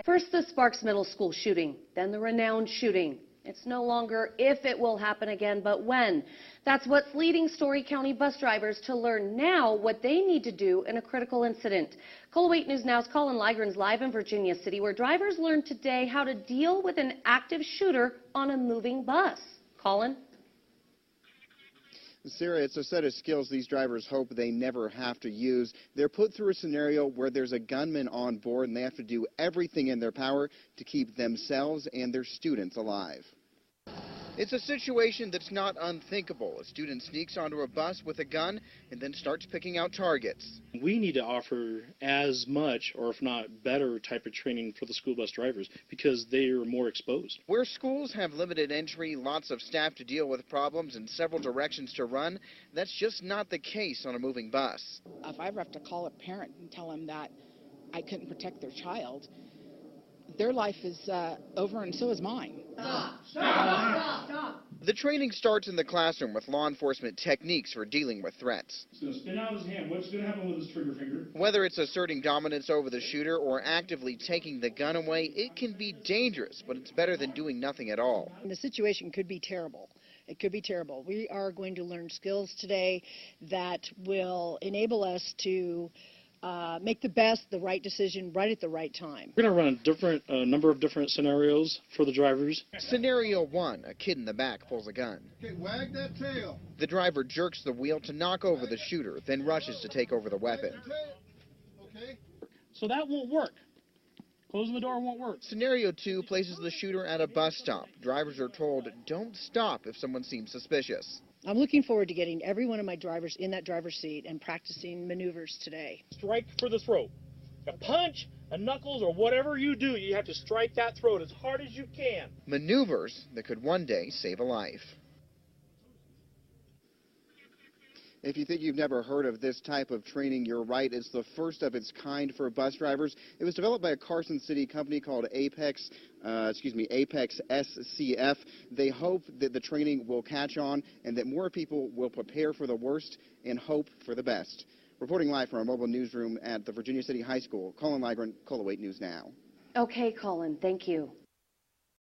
First, the Sparks Middle School shooting, then the Renown shooting. It's no longer if it will happen again, but when. That's what's leading Story County bus drivers to learn now what they need to do in a critical incident. KOLO 8 News Now's Colin Ligren's live in Virginia City, where drivers learned today how to deal with an active shooter on a moving bus. Colin? Sarah, it's a set of skills these drivers hope they never have to use. They're put through a scenario where there's a gunman on board and they have to do everything in their power to keep themselves and their students alive. It's a situation that's not unthinkable. A student sneaks onto a bus with a gun and then starts picking out targets. We need to offer as much, or if not better, type of training for the school bus drivers because they are more exposed. Where schools have limited entry, lots of staff to deal with problems, and several directions to run, that's just not the case on a moving bus. If I ever have to call a parent and tell them that I couldn't protect their child, their life is over and so is mine. Stop! Stop! Stop! The training starts in the classroom with law enforcement techniques for dealing with threats. He's going to spin out his hand. What's going to happen with his trigger finger? Whether it's asserting dominance over the shooter or actively taking the gun away, it can be dangerous, but it's better than doing nothing at all. The situation could be terrible. It could be terrible. We are going to learn skills today that will enable us to make the right decision right at the right time. We're going to run a number of different scenarios for the drivers. Scenario 1, a kid in the back pulls a gun. Okay, wag that tail. The driver jerks the wheel to knock over the shooter, then rushes to take over the weapon. Okay. So that won't work. Closing the door won't work. Scenario 2 places the shooter at a bus stop. Drivers are told, don't stop if someone seems suspicious. I'm looking forward to getting every one of my drivers in that driver's seat and practicing maneuvers today. Strike for the throat. A punch, a knuckles, or whatever you do, you have to strike that throat as hard as you can. Maneuvers that could one day save a life. If you think you've never heard of this type of training, you're right. It's the first of its kind for bus drivers. It was developed by a Carson City company called ApexSCF. They hope that the training will catch on and that more people will prepare for the worst and hope for the best. Reporting live from our mobile newsroom at the Virginia City High School, Colin Ligren, KOLO 8 News Now. Okay, Colin, thank you.